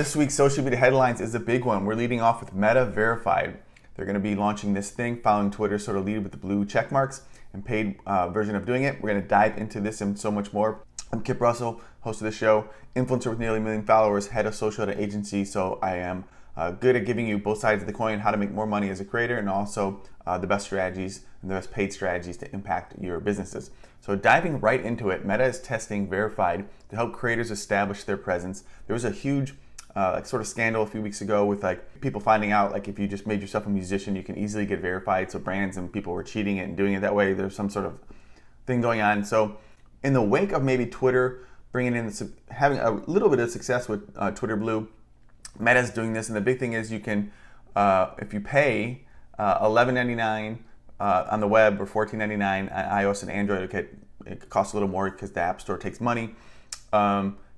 This week's social media headlines is a big one. We're leading off with Meta Verified. They're going to be launching this thing, following Twitter sort of lead with the blue check marks and paid version of doing it. We're going to dive into this and so much more. I'm Kip Russell, host of the show, influencer with nearly 1 million followers, head of social at an agency. So I am good at giving you both sides of the coin, how to make more money as a creator, and also the best strategies and the best paid strategies to impact your businesses. So diving right into it, Meta is testing Verified to help creators establish their presence. There was a huge sort of scandal a few weeks ago with people finding out if you just made yourself a musician, you can easily get verified. So brands and people were cheating it and doing it that way. There's some sort of thing going on. So in the wake of maybe Twitter bringing in having a little bit of success with Twitter Blue, Meta's doing this, and the big thing is you can, if you pay $11.99 on the web or $14.99 on iOS and Android, it costs a little more because the App Store takes money.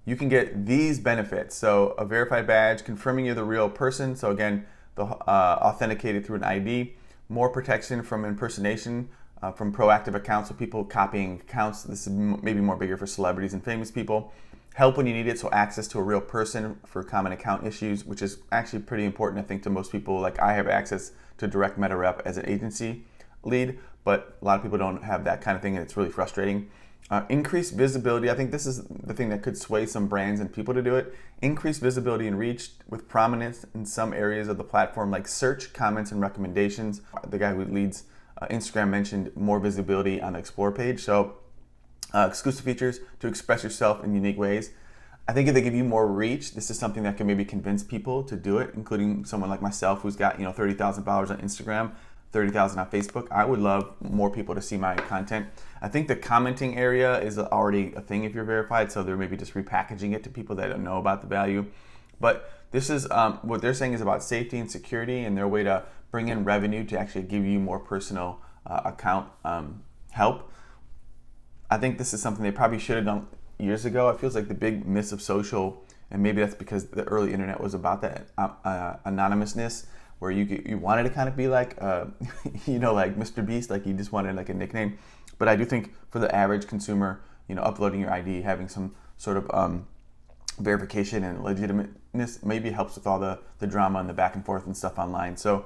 You can get these benefits. So a verified badge confirming you're the real person. So again, authenticated through an ID, more protection from impersonation from proactive accounts, so people copying accounts. This is maybe more bigger for celebrities and famous people. Help when you need it, so access to a real person for common account issues, which is actually pretty important, I think, to most people. Like I have access to direct Meta Rep as an agency lead, but a lot of people don't have that kind of thing, and it's really frustrating. Increased visibility. I think this is the thing that could sway some brands and people to do it. Increased visibility and reach with prominence in some areas of the platform, like search, comments, and recommendations. The guy who leads Instagram mentioned more visibility on the Explore page. So exclusive features to express yourself in unique ways. I think if they give you more reach, this is something that can maybe convince people to do it, including someone like myself who's got 30,000 followers on Instagram, 30,000 on Facebook. I would love more people to see my content. I think the commenting area is already a thing if you're verified, so they're maybe just repackaging it to people that don't know about the value. But this is what they're saying is about safety and security, and their way to bring in revenue to actually give you more personal account help. I think this is something they probably should have done years ago. It feels like the big miss of social, and maybe that's because the early internet was about that anonymousness, where you wanted to kind of be like, like Mr. Beast, like you just wanted like a nickname. But I do think for the average consumer, uploading your ID, having some sort of verification and legitimateness maybe helps with all the drama and the back and forth and stuff online. So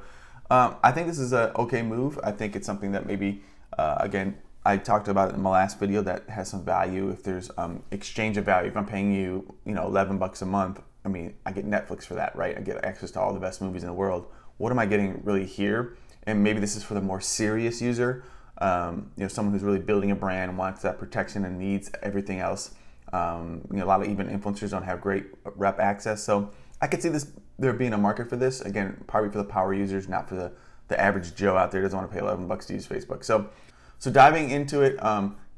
I think this is a okay move. I think it's something that maybe, again, I talked about in my last video that has some value. If there's exchange of value, if I'm paying you, $11 a month, I mean, I get Netflix for that, right? I get access to all the best movies in the world. What am I getting really here? And maybe this is for the more serious user, someone who's really building a brand, wants that protection and needs everything else. A lot of even influencers don't have great rep access. So I could see there being a market for this. Again, probably for the power users, not for the average Joe out there who doesn't want to pay $11 to use Facebook. So diving into it,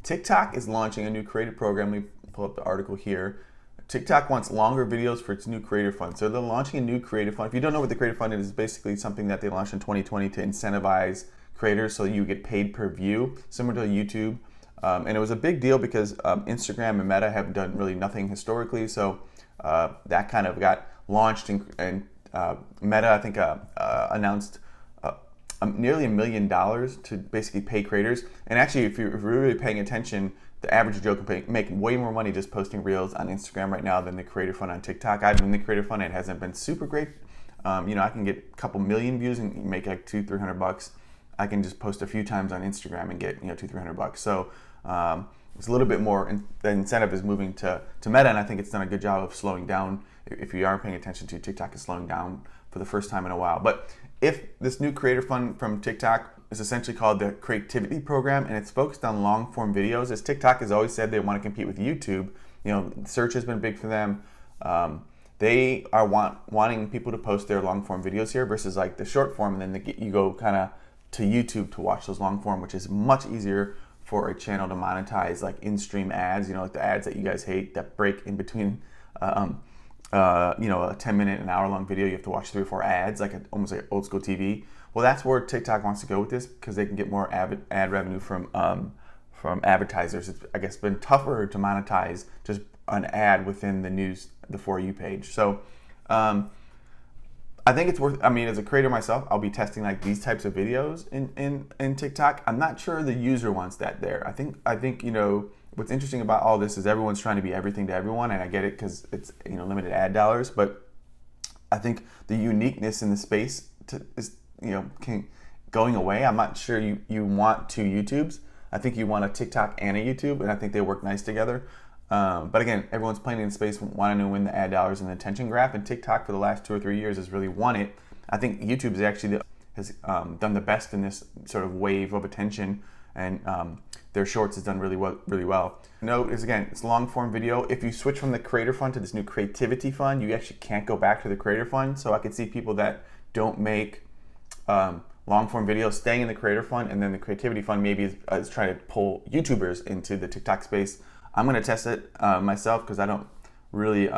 TikTok is launching a new creative program. Let me pull up the article here. TikTok wants longer videos for its new creator fund. So they're launching a new creator fund. If you don't know what the creator fund is, it's basically something that they launched in 2020 to incentivize creators so you get paid per view, similar to YouTube. And it was a big deal because Instagram and Meta have done really nothing historically. So that kind of got launched, and Meta, I think, announced nearly $1 million to basically pay creators. And actually, if you're really paying attention, the average Joe can make way more money just posting reels on Instagram right now than the creator fund on TikTok. I've been in the creator fund, it hasn't been super great. I can get a couple million views and make like $200-300. I can just post a few times on Instagram and get $200-300. So it's a little bit more. The incentive is moving to Meta, and I think it's done a good job of slowing down. If you are paying attention to TikTok, is slowing down for the first time in a while. But if this new creator fund from TikTok is essentially called the Creativity Program, and it's focused on long form videos. As TikTok has always said, they want to compete with YouTube. Search has been big for them. They are wanting people to post their long form videos here versus like the short form, and then you go kind of to YouTube to watch those long form, which is much easier for a channel to monetize, like in-stream ads. Like the ads that you guys hate that break in between. A 10-minute, an hour-long video, you have to watch 3 or 4 ads, almost like old school TV. Well, that's where TikTok wants to go with this because they can get more ad revenue from advertisers. It's, I guess, been tougher to monetize just an ad within the For You page. So I think it's worth. I mean, as a creator myself, I'll be testing like these types of videos in TikTok. I'm not sure the user wants that there. I think what's interesting about all this is everyone's trying to be everything to everyone, and I get it because it's limited ad dollars. But I think the uniqueness in the space is going away. I'm not sure you want two YouTubes. I think you want a TikTok and a YouTube, and I think they work nice together. But again, everyone's playing in the space, wanting to win the ad dollars and the attention graph, and TikTok for the last 2 or 3 years has really won it. I think YouTube is actually has done the best in this sort of wave of attention, and their shorts has done really well. Note is, again, it's long form video. If you switch from the creator fund to this new creativity fund, you actually can't go back to the creator fund. So I could see people that don't make long form videos staying in the creator fund, and then the creativity fund maybe is trying to pull YouTubers into the TikTok space. I'm going to test it myself because I don't really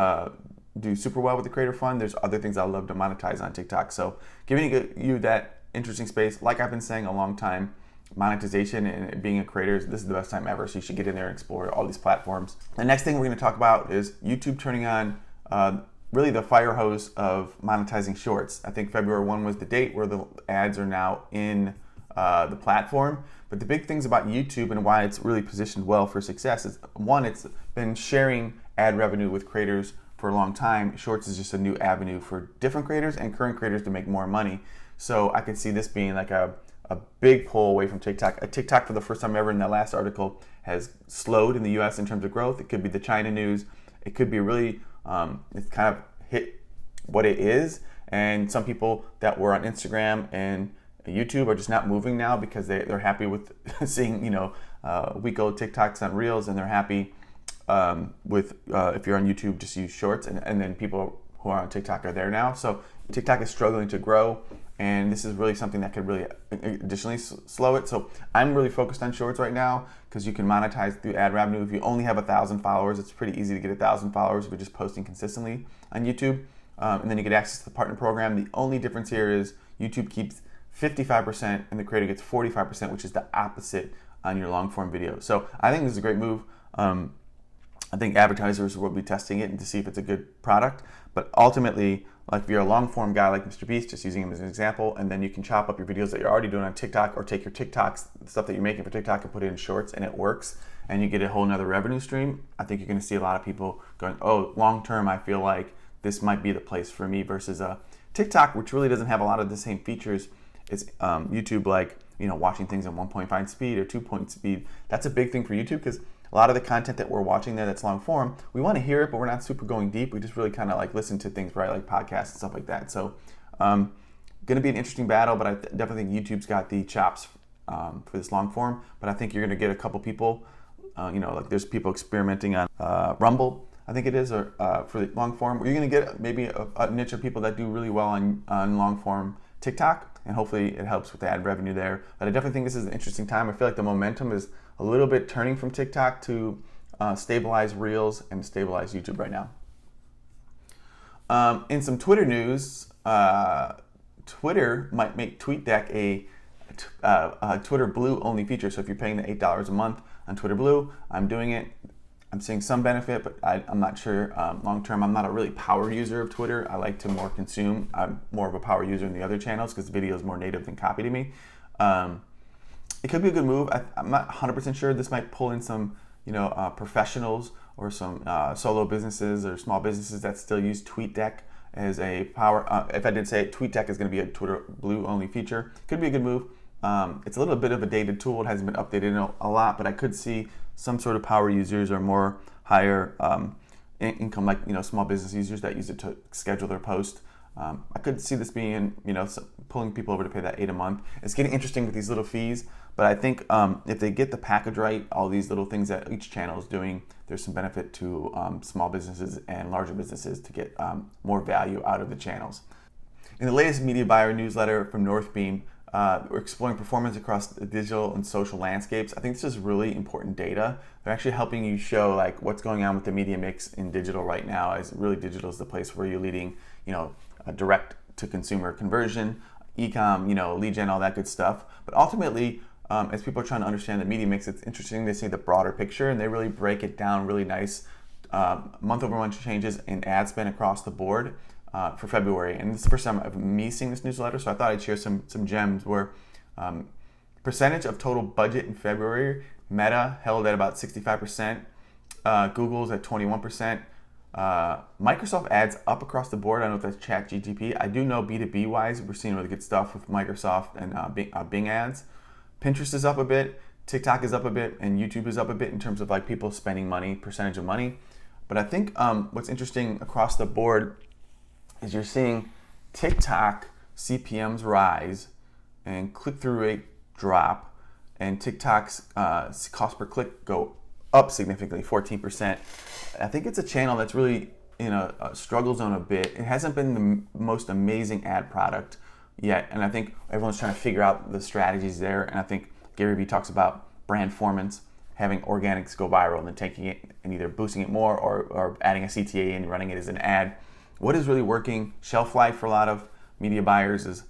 do super well with the creator fund. There's other things I love to monetize on TikTok. So giving you that interesting space, like I've been saying a long time, monetization and being a creator, this is the best time ever. So you should get in there and explore all these platforms. The next thing we're going to talk about is YouTube turning on really the fire hose of monetizing shorts. I think February 1 was the date where the ads are now in the platform. But the big things about YouTube and why it's really positioned well for success is, one, it's been sharing ad revenue with creators for a long time. Shorts is just a new avenue for different creators and current creators to make more money. So I could see this being like a big pull away from TikTok. TikTok, for the first time ever in that last article, has slowed in the US in terms of growth. It could be the China news. It could be really, it's kind of hit what it is. And some people that were on Instagram and YouTube are just not moving now because they're happy with seeing, week-old TikToks on Reels, and they're happy with, if you're on YouTube, just use Shorts, and then people who are on TikTok are there now. So TikTok is struggling to grow, and this is really something that could really additionally slow it. So I'm really focused on Shorts right now because you can monetize through ad revenue. If you only have 1,000 followers, it's pretty easy to get 1,000 followers if you're just posting consistently on YouTube. And then you get access to the partner program. The only difference here is YouTube keeps 55% and the creator gets 45%, which is the opposite on your long form video. So I think this is a great move. I think advertisers will be testing it and to see if it's a good product. But ultimately, like if you're a long form guy like Mr. Beast, just using him as an example, and then you can chop up your videos that you're already doing on TikTok, or take your TikToks, the stuff that you're making for TikTok, and put it in Shorts, and it works, and you get a whole nother revenue stream. I think you're going to see a lot of people going, oh, long term, I feel like this might be the place for me, versus TikTok, which really doesn't have a lot of the same features. It's YouTube, like watching things at 1.5 speed or 2 speed. That's a big thing for YouTube because a lot of the content that we're watching there that's long form, we want to hear it, but we're not super going deep. We just really kind of like listen to things, right? Like podcasts and stuff like that. So going to be an interesting battle, but I definitely think YouTube's got the chops for this long form. But I think you're going to get a couple people, like there's people experimenting on Rumble, I think it is, or for the long form. You're going to get maybe a niche of people that do really well on long form TikTok, and hopefully it helps with the ad revenue there. But I definitely think this is an interesting time. I feel like the momentum is a little bit turning from TikTok to stabilize Reels and stabilize YouTube right now. In some Twitter news, Twitter might make TweetDeck a Twitter Blue only feature. So if you're paying the $8 a month on Twitter Blue, I'm doing it. I'm seeing some benefit, but I'm not sure long term. I'm not a really power user of Twitter. I like to more consume. I'm more of a power user in the other channels because video is more native than copy to me. It could be a good move. I'm not 100% sure. This might pull in some, professionals or some solo businesses or small businesses that still use TweetDeck as a power. If I did say it, TweetDeck is going to be a Twitter Blue only feature. Could be a good move. It's a little bit of a dated tool. It hasn't been updated in a lot, but I could see some sort of power users or more higher income, like small business users that use it to schedule their post. I could see this being, pulling people over to pay that $8 a month. It's getting interesting with these little fees, but I think if they get the package right, all these little things that each channel is doing, there's some benefit to small businesses and larger businesses to get more value out of the channels. In the latest media buyer newsletter from Northbeam, we're exploring performance across the digital and social landscapes. I think this is really important data. They're actually helping you show like what's going on with the media mix in digital right now, as really digital is the place where you're leading, a direct to consumer conversion, e-com, lead gen, all that good stuff. But ultimately, as people are trying to understand the media mix, it's interesting to see the broader picture, and they really break it down really nice month over month changes in ad spend across the board. For February, and this is the first time of me seeing this newsletter, so I thought I'd share some gems where percentage of total budget in February, Meta held at about 65%, Google's at 21%, Microsoft ads up across the board. I don't know if that's ChatGPT. I do know B2B wise, we're seeing really good stuff with Microsoft and Bing ads. Pinterest is up a bit, TikTok is up a bit, and YouTube is up a bit in terms of like people spending money, percentage of money. But I think what's interesting across the board is you're seeing TikTok CPMs rise and click-through rate drop, and TikTok's cost per click go up significantly, 14%. I think it's a channel that's really in a struggle zone a bit. It hasn't been the most amazing ad product yet, and I think everyone's trying to figure out the strategies there. And I think Gary Vee talks about brand formance, having organics go viral and then taking it and either boosting it more or adding a CTA and running it as an ad. What is really working? Shelf life for a lot of media buyers is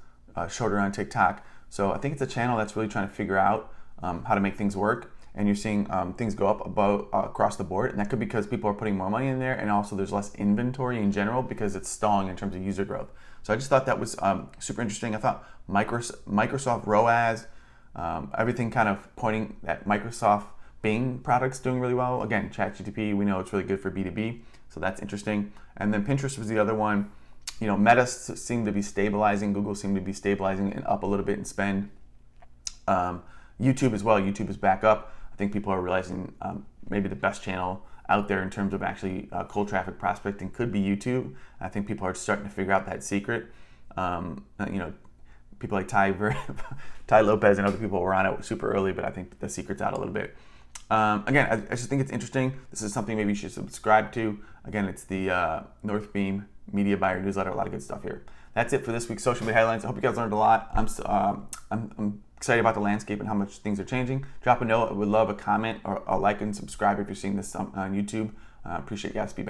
shorter on TikTok. So I think it's a channel that's really trying to figure out how to make things work. And you're seeing things go up across the board, and that could be because people are putting more money in there, and also there's less inventory in general because it's stalling in terms of user growth. So I just thought that was super interesting. I thought Microsoft ROAS, everything kind of pointing at Microsoft Bing products doing really well. Again, ChatGPT, we know it's really good for B2B, so that's interesting. And then Pinterest was the other one. You know, Meta seemed to be stabilizing, Google seemed to be stabilizing and up a little bit in spend. YouTube as well. YouTube is back up. I think people are realizing maybe the best channel out there in terms of actually cold traffic prospecting could be YouTube. I think people are starting to figure out that secret. People like Ty Lopez and other people were on it super early, but I think the secret's out a little bit. Again, I just think it's interesting. This is something maybe you should subscribe to. Again, it's the Northbeam Media Buyer newsletter. A lot of good stuff here. That's it for this week's social media headlines. I hope you guys learned a lot. I'm excited about the landscape and how much things are changing. Drop a note. I would love a comment or a like and subscribe if you're seeing this on YouTube. Appreciate you guys' feedback.